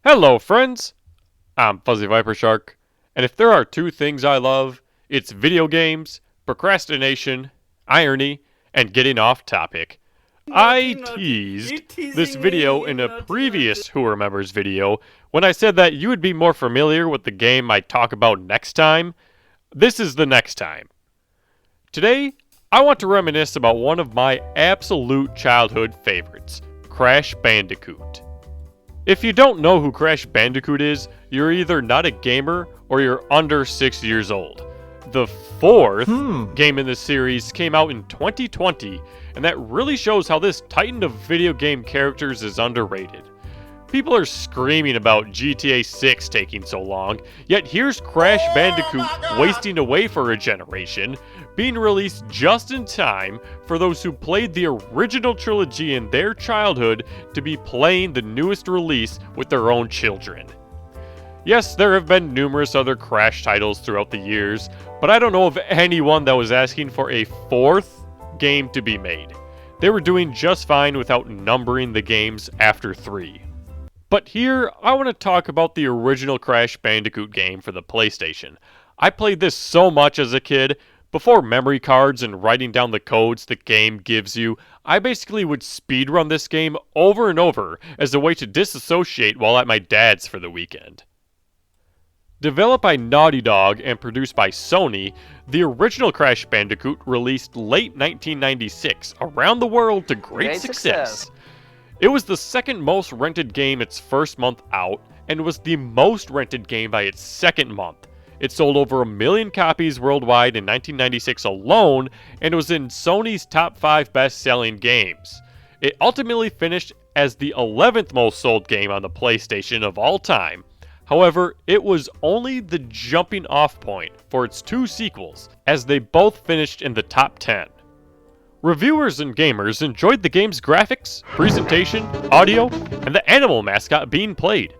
Hello, friends! I'm Fuzzy Viper Shark, and if there are two things I love, it's video games, procrastination, irony, and getting off topic. Naughty, I naughty. You're teased this teasing video me. in a Naughty, previous Who Remembers video when I said that you would be more familiar with the game I talk about next time. This is the next time. Today, I want to reminisce about one of my absolute childhood favorites, Crash Bandicoot. If you don't know who Crash Bandicoot is, you're either not a gamer or you're under 6 years old. The fourth game in this series came out in 2020, and that really shows how this titan of video game characters is underrated. People are screaming about GTA 6 taking so long, yet here's Crash Bandicoot wasting away for a generation, being released just in time for those who played the original trilogy in their childhood to be playing the newest release with their own children. Yes, there have been numerous other Crash titles throughout the years, but I don't know of anyone that was asking for a fourth game to be made. They were doing just fine without numbering the games after 3. But here, I want to talk about the original Crash Bandicoot game for the PlayStation. I played this so much as a kid. Before memory cards and writing down the codes the game gives you, I basically would speedrun this game over and over as a way to disassociate while at my dad's for the weekend. Developed by Naughty Dog and produced by Sony, the original Crash Bandicoot released late 1996 around the world to great success. It was the second most rented game its first month out, and was the most rented game by its second month. It sold over 1 million copies worldwide in 1996 alone, and was in Sony's top 5 best-selling games. It ultimately finished as the 11th most sold game on the PlayStation of all time. However, it was only the jumping off point for its 2 sequels, as they both finished in the top 10. Reviewers and gamers enjoyed the game's graphics, presentation, audio, and the animal mascot being played.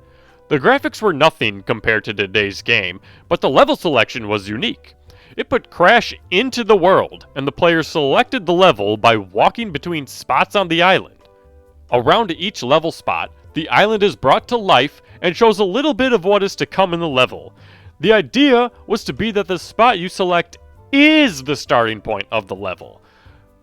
The graphics were nothing compared to today's game, but the level selection was unique. It put Crash into the world, and the player selected the level by walking between spots on the island. Around each level spot, the island is brought to life and shows a little bit of what is to come in the level. The idea was to be that the spot you select is the starting point of the level.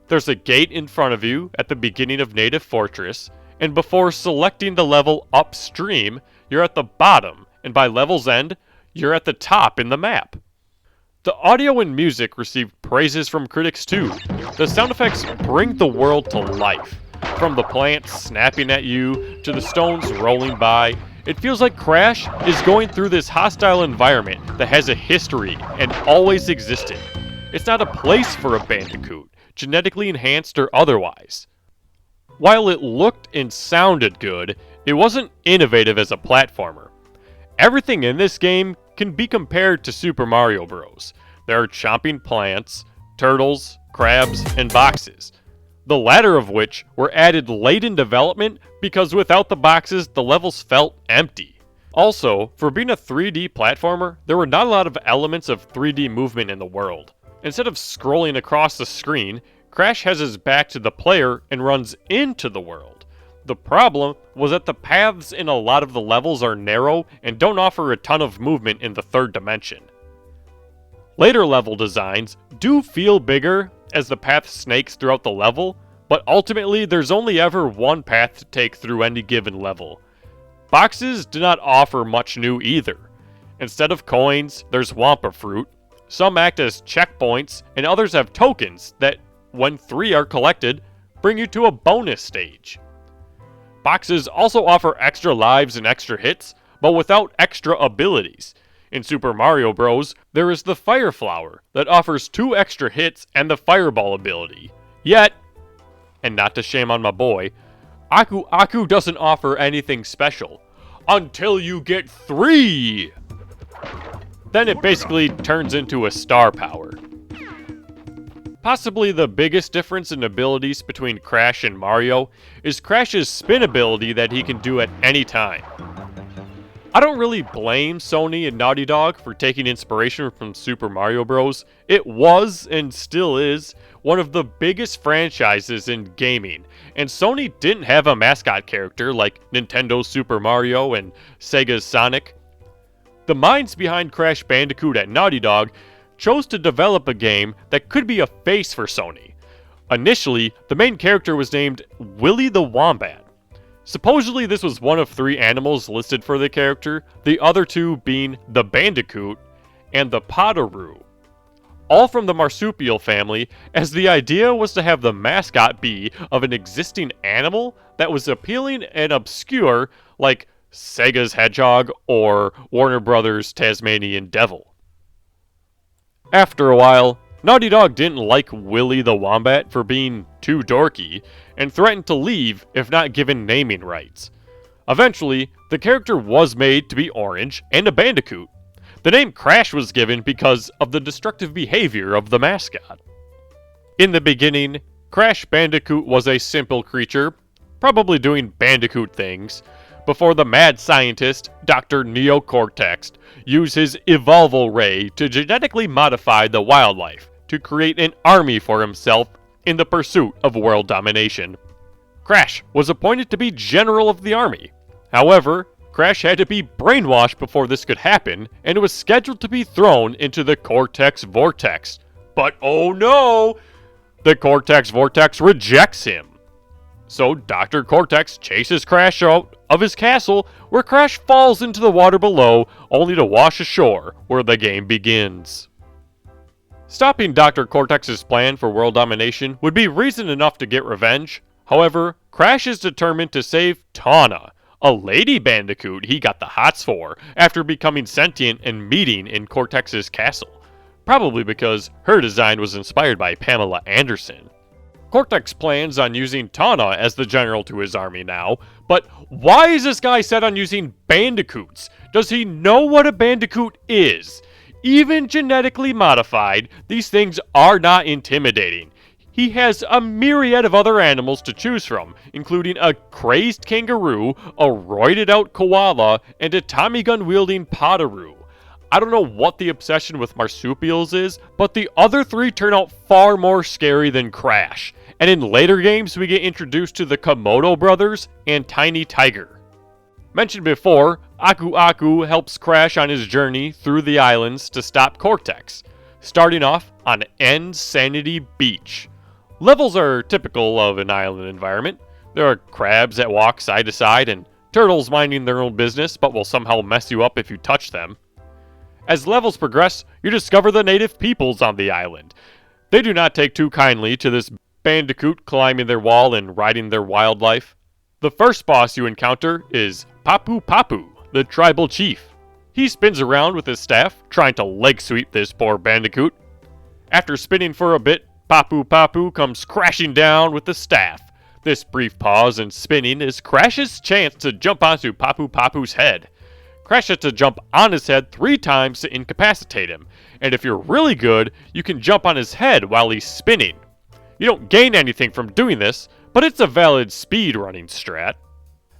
There's a gate in front of you at the beginning of Native Fortress, and before selecting the level upstream, you're at the bottom, and by level's end, you're at the top in the map. The audio and music received praises from critics too. The sound effects bring the world to life. From the plants snapping at you, to the stones rolling by, it feels like Crash is going through this hostile environment that has a history and always existed. It's not a place for a Bandicoot, genetically enhanced or otherwise. While it looked and sounded good, it wasn't innovative as a platformer. Everything in this game can be compared to Super Mario Bros. There are chomping plants, turtles, crabs, and boxes. The latter of which were added late in development because without the boxes, the levels felt empty. Also, for being a 3D platformer, there were not a lot of elements of 3D movement in the world. Instead of scrolling across the screen, Crash has his back to the player and runs into the world. The problem was that the paths in a lot of the levels are narrow and don't offer a ton of movement in the third dimension. Later level designs do feel bigger as the path snakes throughout the level, but ultimately there's only ever one path to take through any given level. Boxes do not offer much new either. Instead of coins, there's Wampa Fruit. Some act as checkpoints, and others have tokens that, when 3 are collected, bring you to a bonus stage. Boxes also offer extra lives and extra hits, but without extra abilities. In Super Mario Bros., there is the Fire Flower that offers 2 extra hits and the Fireball ability. Yet, and not to shame on my boy, Aku Aku doesn't offer anything special. Until you get 3! Then it basically turns into a star power. Possibly the biggest difference in abilities between Crash and Mario is Crash's spin ability that he can do at any time. I don't really blame Sony and Naughty Dog for taking inspiration from Super Mario Bros. It was, and still is, one of the biggest franchises in gaming, and Sony didn't have a mascot character like Nintendo's Super Mario and Sega's Sonic. The minds behind Crash Bandicoot at Naughty Dog chose to develop a game that could be a face for Sony. Initially, the main character was named Willy the Wombat. Supposedly this was one of 3 animals listed for the character, the other 2 being the Bandicoot and the Potaroo. All from the marsupial family, as the idea was to have the mascot be of an existing animal that was appealing and obscure, like Sega's Hedgehog or Warner Brothers' Tasmanian Devil. After a while, Naughty Dog didn't like Willy the Wombat for being too dorky, and threatened to leave if not given naming rights. Eventually, the character was made to be orange and a bandicoot. The name Crash was given because of the destructive behavior of the mascot. In the beginning, Crash Bandicoot was a simple creature, probably doing bandicoot things, before the mad scientist, Dr. Neocortex, used his Evolval Ray to genetically modify the wildlife to create an army for himself in the pursuit of world domination. Crash was appointed to be general of the army. However, Crash had to be brainwashed before this could happen, and was scheduled to be thrown into the Cortex Vortex. But oh no! The Cortex Vortex rejects him. So Dr. Cortex chases Crash out of his castle, where Crash falls into the water below, only to wash ashore, where the game begins. Stopping Dr. Cortex's plan for world domination would be reason enough to get revenge. However, Crash is determined to save Tawna, a lady bandicoot he got the hots for after becoming sentient and meeting in Cortex's castle. Probably because her design was inspired by Pamela Anderson. Cortex plans on using Tawna as the general to his army now, but why is this guy set on using bandicoots? Does he know what a bandicoot is? Even genetically modified, these things are not intimidating. He has a myriad of other animals to choose from, including a crazed kangaroo, a roided out koala, and a Tommy gun wielding Potaroo. I don't know what the obsession with marsupials is, but the other 3 turn out far more scary than Crash. And in later games, we get introduced to the Komodo brothers and Tiny Tiger. Mentioned before, Aku Aku helps Crash on his journey through the islands to stop Cortex, starting off on Insanity Beach. Levels are typical of an island environment. There are crabs that walk side to side and turtles minding their own business but will somehow mess you up if you touch them. As levels progress, you discover the native peoples on the island. They do not take too kindly to this bandicoot climbing their wall and riding their wildlife. The first boss you encounter is Papu Papu, the tribal chief. He spins around with his staff, trying to leg sweep this poor bandicoot. After spinning for a bit, Papu Papu comes crashing down with the staff. This brief pause in spinning is Crash's chance to jump onto Papu Papu's head. Crash has to jump on his head 3 times to incapacitate him, and if you're really good, you can jump on his head while he's spinning. You don't gain anything from doing this, but it's a valid speedrunning strat.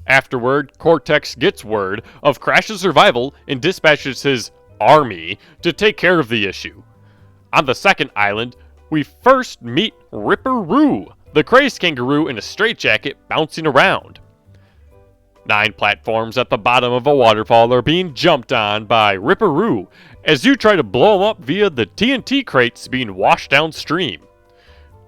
Afterward, Cortex gets word of Crash's survival and dispatches his army to take care of the issue. On the second island, we first meet Ripperoo, the crazed kangaroo in a straitjacket bouncing around. 9 platforms at the bottom of a waterfall are being jumped on by Ripperoo as you try to blow him up via the TNT crates being washed downstream.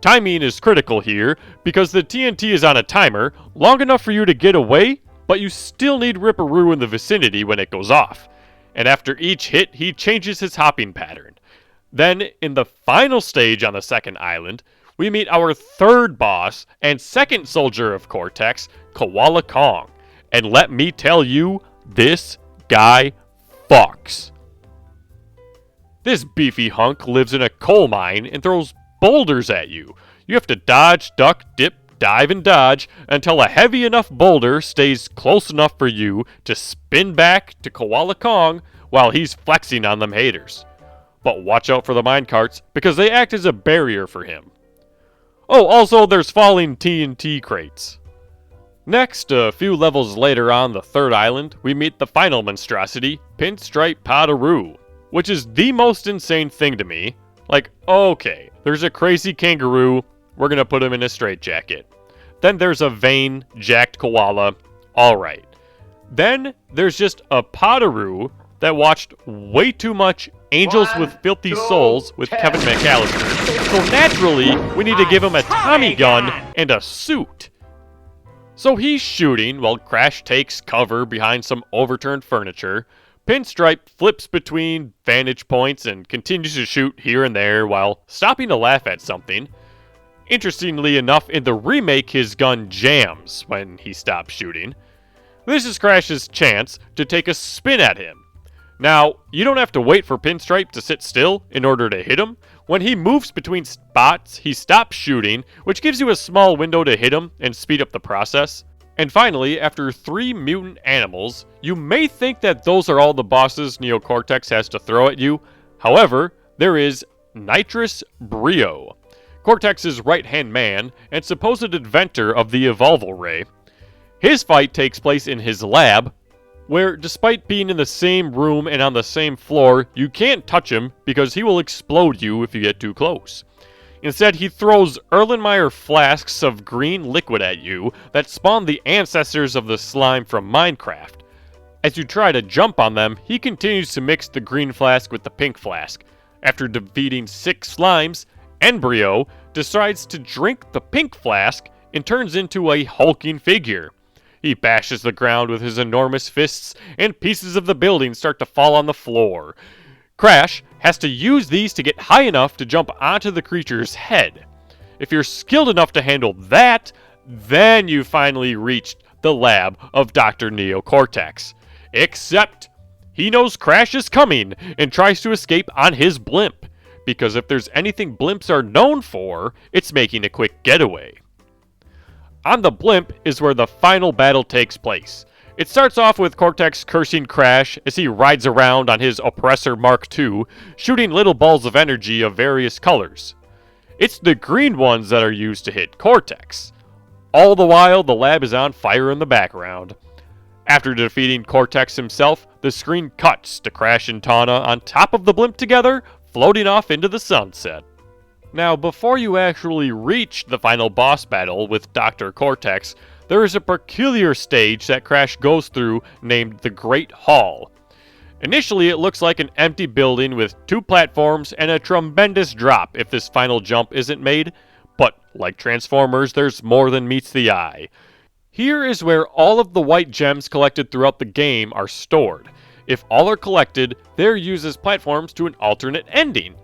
Timing is critical here because the TNT is on a timer long enough for you to get away, but you still need Ripperoo in the vicinity when it goes off. And after each hit, he changes his hopping pattern. Then, in the final stage on the second island, we meet our third boss and second soldier of Cortex, Koala Kong. And let me tell you, this guy fucks. This beefy hunk lives in a coal mine and throws boulders at you. You have to dodge, duck, dip, dive, and dodge until a heavy enough boulder stays close enough for you to spin back to Koala Kong while he's flexing on them haters. But watch out for the minecarts because they act as a barrier for him. Oh, also there's falling TNT crates. Next, a few levels later on the third island, we meet the final monstrosity, Pinstripe Potaroo, which is the most insane thing to me. Like, okay, there's a crazy kangaroo, we're gonna put him in a straitjacket. Then there's a vain, jacked koala, alright. Then there's just a Potaroo that watched way too much Angels with Filthy Souls with Kevin McAllister. So naturally, we need to give him a Tommy gun and a suit. So he's shooting while Crash takes cover behind some overturned furniture. Pinstripe flips between vantage points and continues to shoot here and there while stopping to laugh at something. Interestingly enough, in the remake, his gun jams when he stops shooting. This is Crash's chance to take a spin at him. Now, you don't have to wait for Pinstripe to sit still in order to hit him. When he moves between spots, he stops shooting, which gives you a small window to hit him and speed up the process. And finally, after 3 mutant animals, you may think that those are all the bosses Neocortex has to throw at you. However, there is Nitrous Brio, Cortex's right-hand man and supposed inventor of the Evolval Ray. His fight takes place in his lab, where despite being in the same room and on the same floor, you can't touch him because he will explode you if you get too close. Instead, he throws Erlenmeyer flasks of green liquid at you that spawn the ancestors of the slime from Minecraft. As you try to jump on them, he continues to mix the green flask with the pink flask. After defeating 6 slimes, Embryo decides to drink the pink flask and turns into a hulking figure. He bashes the ground with his enormous fists, and pieces of the building start to fall on the floor. Crash has to use these to get high enough to jump onto the creature's head. If you're skilled enough to handle that, then you finally reached the lab of Dr. Neocortex. Except, he knows Crash is coming and tries to escape on his blimp, because if there's anything blimps are known for, it's making a quick getaway. On the blimp is where the final battle takes place. It starts off with Cortex cursing Crash as he rides around on his Oppressor Mark II, shooting little balls of energy of various colors. It's the green ones that are used to hit Cortex. All the while, the lab is on fire in the background. After defeating Cortex himself, the screen cuts to Crash and Tawna on top of the blimp together, floating off into the sunset. Now, before you actually reach the final boss battle with Dr. Cortex, there is a peculiar stage that Crash goes through named the Great Hall. Initially, it looks like an empty building with 2 platforms and a tremendous drop if this final jump isn't made, but like Transformers, there's more than meets the eye. Here is where all of the white gems collected throughout the game are stored. If all are collected, they're used as platforms to an alternate ending.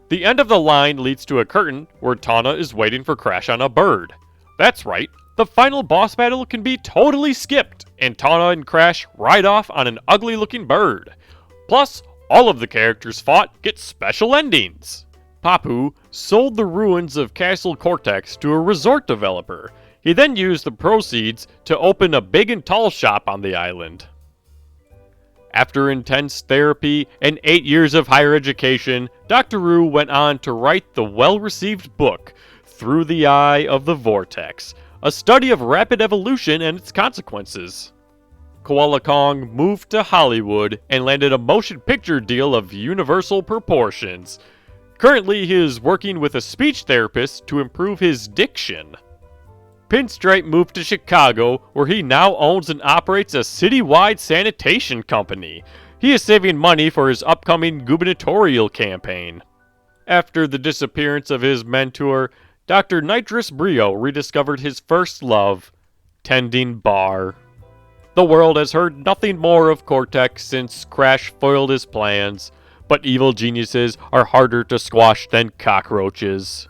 The end of the line leads to a curtain where Tawna is waiting for Crash on a bird. That's right, the final boss battle can be totally skipped, and Tawna and Crash ride off on an ugly-looking bird. Plus, all of the characters fought get special endings. Papu sold the ruins of Castle Cortex to a resort developer. He then used the proceeds to open a big and tall shop on the island. After intense therapy and 8 years of higher education, Dr. Roo went on to write the well-received book, Through the Eye of the Vortex, a study of rapid evolution and its consequences. Koala Kong moved to Hollywood and landed a motion picture deal of universal proportions. Currently, he is working with a speech therapist to improve his diction. Pinstripe moved to Chicago, where he now owns and operates a citywide sanitation company. He is saving money for his upcoming gubernatorial campaign. After the disappearance of his mentor, Dr. Nitrous Brio rediscovered his first love, tending bar. The world has heard nothing more of Cortex since Crash foiled his plans, but evil geniuses are harder to squash than cockroaches.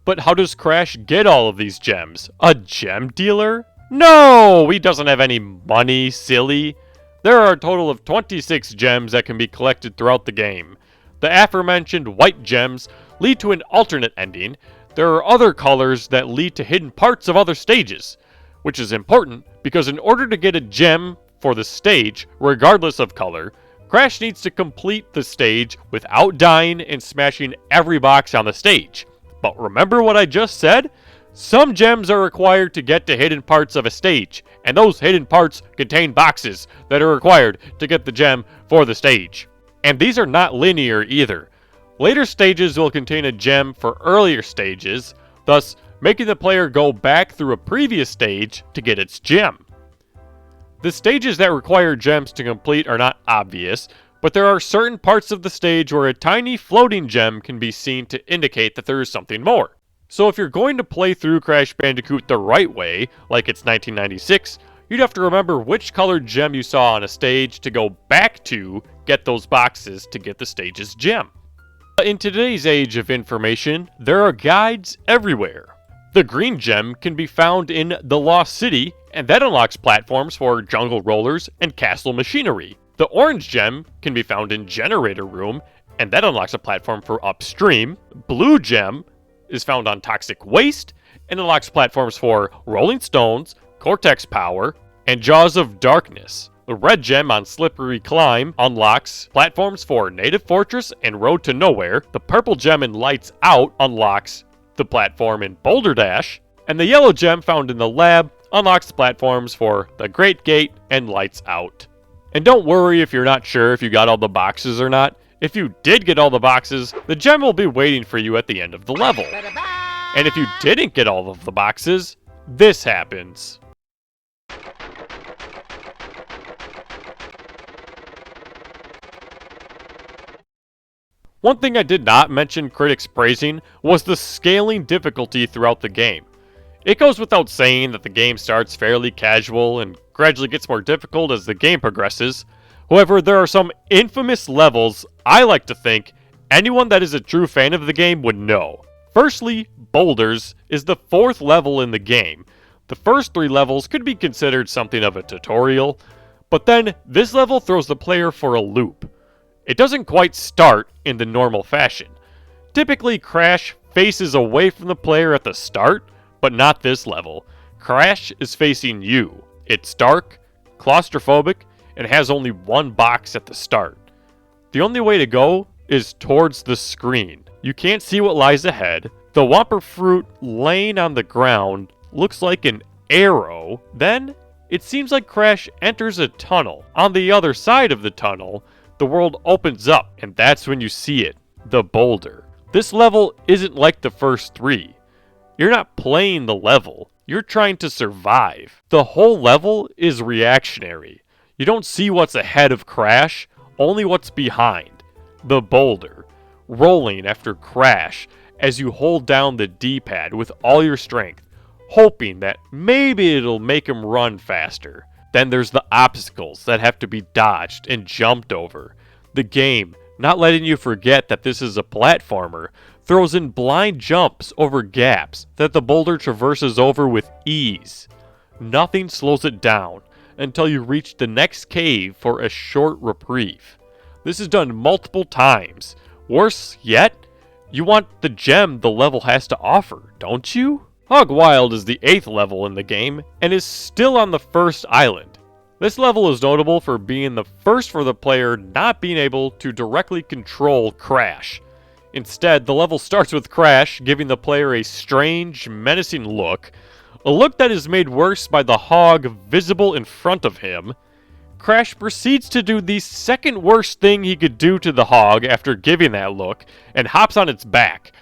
But how does Crash get all of these gems? A gem dealer? No! He doesn't have any money, silly. There are a total of 26 gems that can be collected throughout the game. The aforementioned white gems lead to an alternate ending. There are other colors that lead to hidden parts of other stages, which is important because in order to get a gem for the stage, regardless of color, Crash needs to complete the stage without dying and smashing every box on the stage. But remember what I just said? Some gems are required to get to hidden parts of a stage, and those hidden parts contain boxes that are required to get the gem for the stage. And these are not linear either. Later stages will contain a gem for earlier stages, thus making the player go back through a previous stage to get its gem. The stages that require gems to complete are not obvious, but there are certain parts of the stage where a tiny floating gem can be seen to indicate that there is something more. So if you're going to play through Crash Bandicoot the right way, like it's 1996, you'd have to remember which colored gem you saw on a stage to go back to get those boxes to get the stage's gem. In today's age of information, there are guides everywhere. The green gem can be found in the Lost City, and that unlocks platforms for jungle rollers and castle machinery. The orange gem can be found in Generator Room, and that unlocks a platform for upstream. Blue gem is found on Toxic Waste, and unlocks platforms for Rolling Stones, Cortex Power, and Jaws of Darkness. The red gem on Slippery Climb unlocks platforms for Native Fortress and Road to Nowhere. The purple gem in Lights Out unlocks the platform in Boulder Dash. And the yellow gem found in the lab unlocks platforms for The Great Gate and Lights Out. And don't worry if you're not sure if you got all the boxes or not. If you did get all the boxes, the gem will be waiting for you at the end of the level. And if you didn't get all of the boxes, this happens. One thing I did not mention critics praising was the scaling difficulty throughout the game. It goes without saying that the game starts fairly casual and gradually gets more difficult as the game progresses. However, there are some infamous levels I like to think anyone that is a true fan of the game would know. Firstly, Boulders is the 4th level in the game. The first 3 levels could be considered something of a tutorial, but then this level throws the player for a loop. It doesn't quite start in the normal fashion. Typically, Crash faces away from the player at the start, but not this level. Crash is facing you. It's dark, claustrophobic, and has only one box at the start. The only way to go is towards the screen. You can't see what lies ahead. The Whopper fruit laying on the ground looks like an arrow. Then, it seems like Crash enters a tunnel. On the other side of the tunnel, the world opens up, and that's when you see it, the boulder. This level isn't like the first 3. You're not playing the level, you're trying to survive. The whole level is reactionary. You don't see what's ahead of Crash, only what's behind. The boulder, rolling after Crash as you hold down the D-pad with all your strength, hoping that maybe it'll make him run faster. Then there's the obstacles that have to be dodged and jumped over. The game, not letting you forget that this is a platformer, throws in blind jumps over gaps that the boulder traverses over with ease. Nothing slows it down until you reach the next cave for a short reprieve. This is done multiple times. Worse yet, you want the gem the level has to offer, don't you? Hog Wild is the 8th level in the game, and is still on the first island. This level is notable for being the first for the player not being able to directly control Crash. Instead, the level starts with Crash giving the player a strange, menacing look, a look that is made worse by the hog visible in front of him. Crash proceeds to do the second worst thing he could do to the hog after giving that look, and hops on its back.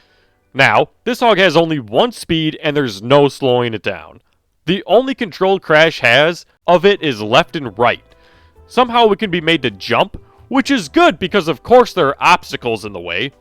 Now, this hog has only one speed and there's no slowing it down. The only control Crash has of it is left and right. Somehow it can be made to jump, which is good because of course there are obstacles in the way.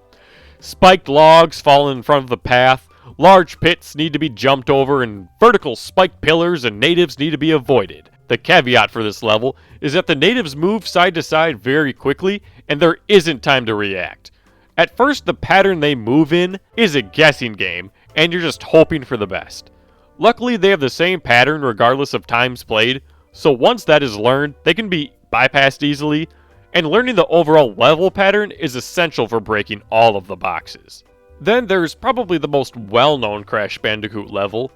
Spiked logs fall in front of the path, large pits need to be jumped over, and vertical spiked pillars and natives need to be avoided. The caveat for this level is that the natives move side to side very quickly and there isn't time to react. At first, the pattern they move in is a guessing game, and you're just hoping for the best. Luckily, they have the same pattern regardless of times played, so once that is learned, they can be bypassed easily, and learning the overall level pattern is essential for breaking all of the boxes. Then there's probably the most well-known Crash Bandicoot level,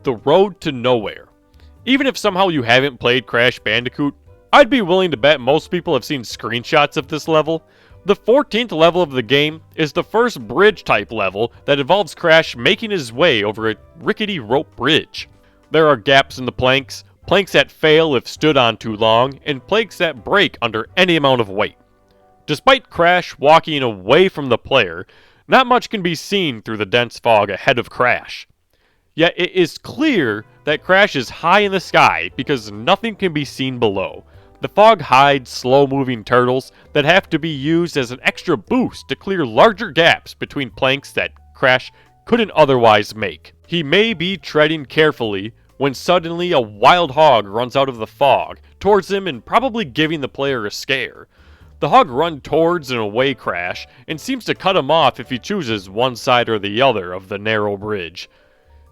the Road to Nowhere. Even if somehow you haven't played Crash Bandicoot, I'd be willing to bet most people have seen screenshots of this level. The 14th level of the game is the first bridge-type level that involves Crash making his way over a rickety rope bridge. There are gaps in the planks, planks that fail if stood on too long, and planks that break under any amount of weight. Despite Crash walking away from the player, not much can be seen through the dense fog ahead of Crash. Yet it is clear that Crash is high in the sky because nothing can be seen below. The fog hides slow-moving turtles that have to be used as an extra boost to clear larger gaps between planks that Crash couldn't otherwise make. He may be treading carefully when suddenly a wild hog runs out of the fog towards him and probably giving the player a scare. The hog runs towards and away Crash and seems to cut him off if he chooses one side or the other of the narrow bridge.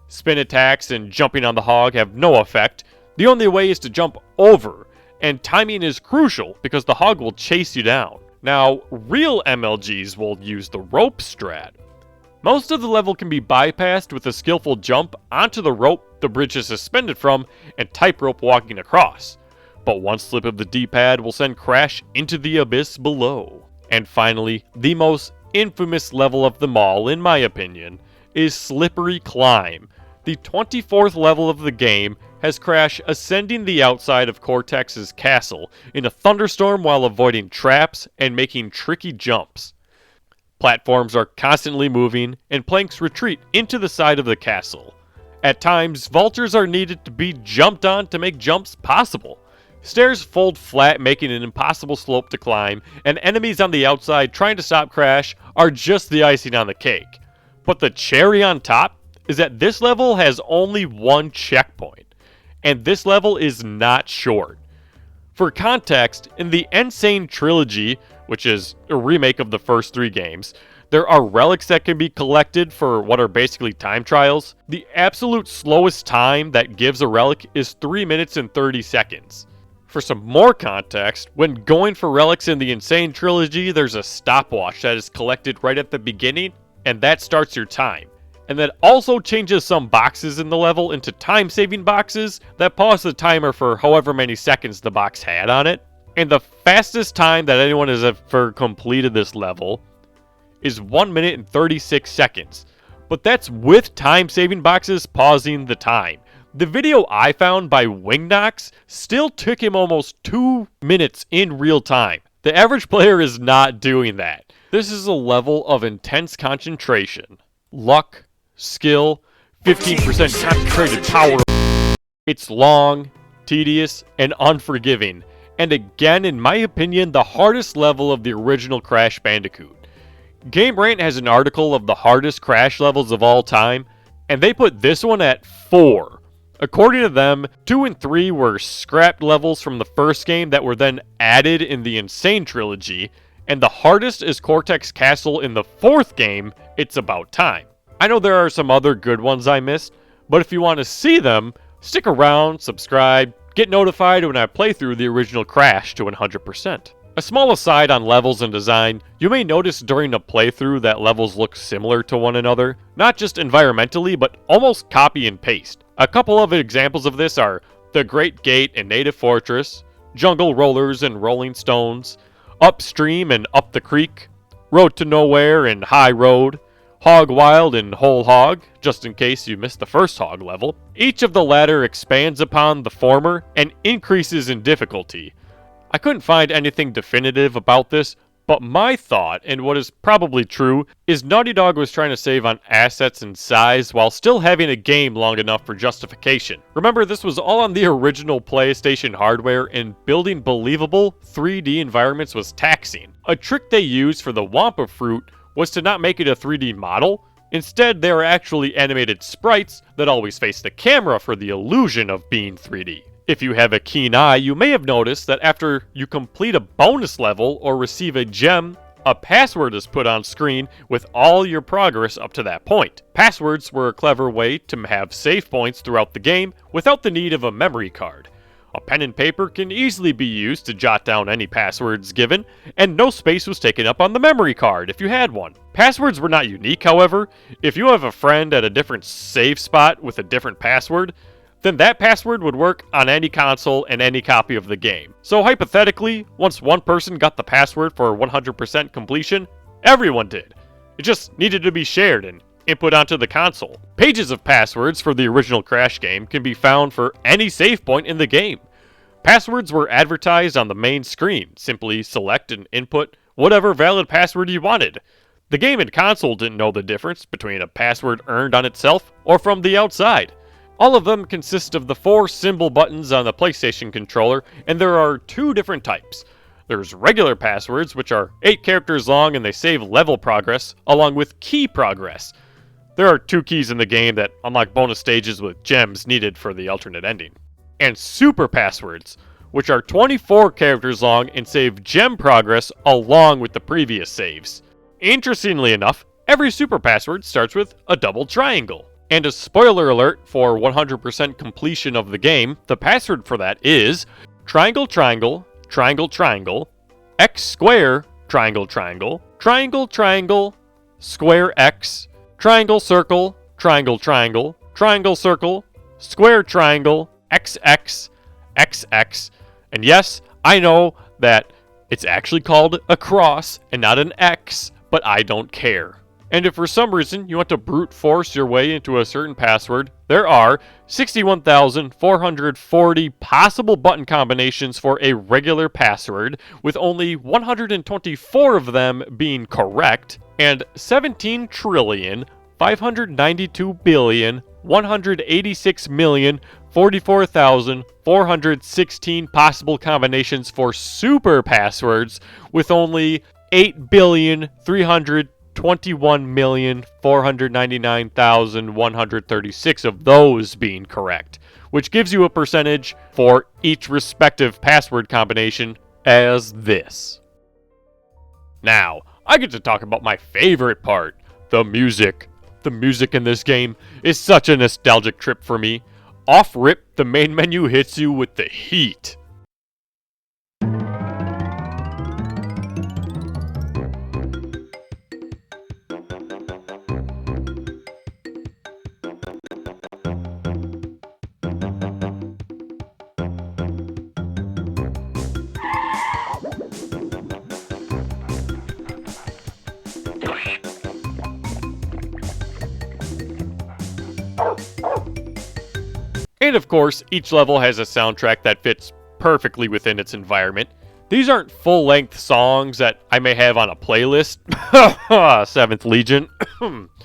Spin attacks and jumping on the hog have no effect. The only way is to jump over, and timing is crucial because the hog will chase you down. Now, real MLGs will use the rope strat. Most of the level can be bypassed with a skillful jump onto the rope the bridge is suspended from and tightrope walking across. But one slip of the D-pad will send Crash into the abyss below. And finally, the most infamous level of them all, in my opinion, is Slippery Climb. The 24th level of the game has Crash ascending the outside of Cortex's castle in a thunderstorm while avoiding traps and making tricky jumps. Platforms are constantly moving, and planks retreat into the side of the castle. At times, vaulters are needed to be jumped on to make jumps possible. Stairs fold flat, making an impossible slope to climb, and enemies on the outside trying to stop Crash are just the icing on the cake. But the cherry on top is that this level has only one checkpoint, and this level is not short. For context, in the Insane Trilogy, which is a remake of the first 3 games, there are relics that can be collected for what are basically time trials. The absolute slowest time that gives a relic is 3 minutes and 30 seconds. For some more context, when going for relics in the Insane Trilogy, there's a stopwatch that is collected right at the beginning, and that starts your time. And that also changes some boxes in the level into time-saving boxes that pause the timer for however many seconds the box had on it. And the fastest time that anyone has ever completed this level is 1 minute and 36 seconds. But that's with time-saving boxes pausing the time. The video I found by Wingnox still took him almost 2 minutes in real time. The average player is not doing that. This is a level of intense concentration, luck, skill, 15% concentrated power. It's long, tedious, and unforgiving. And again, in my opinion, the hardest level of the original Crash Bandicoot. Game Rant has an article of the hardest Crash levels of all time, and they put this one at 4. According to them, 2 and 3 were scrapped levels from the first game that were then added in the Insane Trilogy, and the hardest is Cortex Castle in the 4th game, It's About Time. I know there are some other good ones I missed, but if you want to see them, stick around, subscribe, get notified when I play through the original Crash to 100%. A small aside on levels and design, you may notice during a playthrough that levels look similar to one another, not just environmentally, but almost copy and paste. A couple of examples of this are The Great Gate and Native Fortress, Jungle Rollers and Rolling Stones, Upstream and Up the Creek, Road to Nowhere and High Road, Hog Wild and Whole Hog, just in case you missed the first Hog level. Each of the latter expands upon the former and increases in difficulty. I couldn't find anything definitive about this, but my thought, and what is probably true, is Naughty Dog was trying to save on assets and size while still having a game long enough for justification. Remember, this was all on the original PlayStation hardware, and building believable 3D environments was taxing. A trick they used for the Wampa Fruit was to not make it a 3D model. Instead, they are actually animated sprites that always face the camera for the illusion of being 3D. If you have a keen eye, you may have noticed that after you complete a bonus level or receive a gem, a password is put on screen with all your progress up to that point. Passwords were a clever way to have save points throughout the game without the need of a memory card. A pen and paper can easily be used to jot down any passwords given, and no space was taken up on the memory card if you had one. Passwords were not unique, however. If you have a friend at a different save spot with a different password, then that password would work on any console and any copy of the game. So hypothetically, once one person got the password for 100% completion, everyone did. It just needed to be shared and input onto the console. Pages of passwords for the original Crash game can be found for any save point in the game. Passwords were advertised on the main screen. Simply select and input whatever valid password you wanted. The game and console didn't know the difference between a password earned on itself or from the outside. All of them consist of the 4 symbol buttons on the PlayStation controller, and there are 2 different types. There's regular passwords, which are 8 characters long and they save level progress, along with key progress. There are 2 keys in the game that unlock bonus stages with gems needed for the alternate ending. And super passwords, which are 24 characters long and save gem progress along with the previous saves. Interestingly enough, every super password starts with a double triangle. And a spoiler alert for 100% completion of the game, the password for that is triangle triangle triangle triangle x square triangle triangle triangle triangle square x triangle circle triangle triangle triangle circle square triangle XX XX. And yes, I know that it's actually called a cross and not an X, but I don't care. And if for some reason you want to brute force your way into a certain password, there are 61,440 possible button combinations for a regular password, with only 124 of them being correct, and 17,592,186,044,416 possible combinations for super passwords, with only 8,321,499,136 of those being correct, which gives you a percentage for each respective password combination as this. Now, I get to talk about my favorite part, the music. The music in this game is such a nostalgic trip for me. Off rip, the main menu hits you with the heat. And of course, each level has a soundtrack that fits perfectly within its environment. These aren't full-length songs that I may have on a playlist, 7th Legion,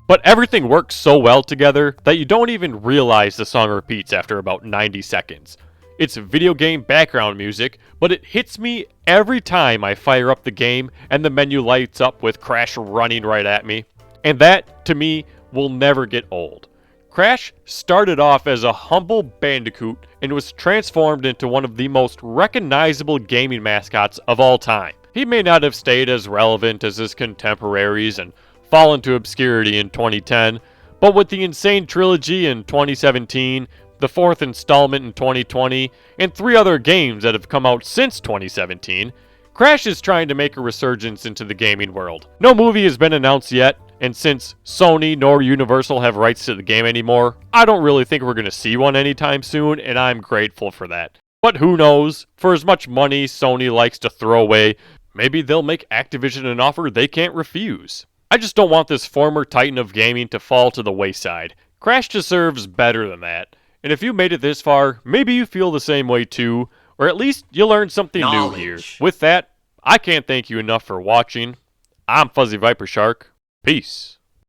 but everything works so well together that you don't even realize the song repeats after about 90 seconds. It's video game background music, but it hits me every time I fire up the game and the menu lights up with Crash running right at me. And that, to me, will never get old. Crash started off as a humble Bandicoot and was transformed into one of the most recognizable gaming mascots of all time. He may not have stayed as relevant as his contemporaries and fallen to obscurity in 2010, but with the Insane Trilogy in 2017, the 4th installment in 2020, and 3 other games that have come out since 2017, Crash is trying to make a resurgence into the gaming world. No movie has been announced yet, and since Sony nor Universal have rights to the game anymore, I don't really think we're going to see one anytime soon, and I'm grateful for that. But who knows? For as much money Sony likes to throw away, maybe they'll make Activision an offer they can't refuse. I just don't want this former titan of gaming to fall to the wayside. Crash deserves better than that. And if you made it this far, maybe you feel the same way too, or at least you learned something new here. With that, I can't thank you enough for watching. I'm Fuzzy Viper Shark. Peace.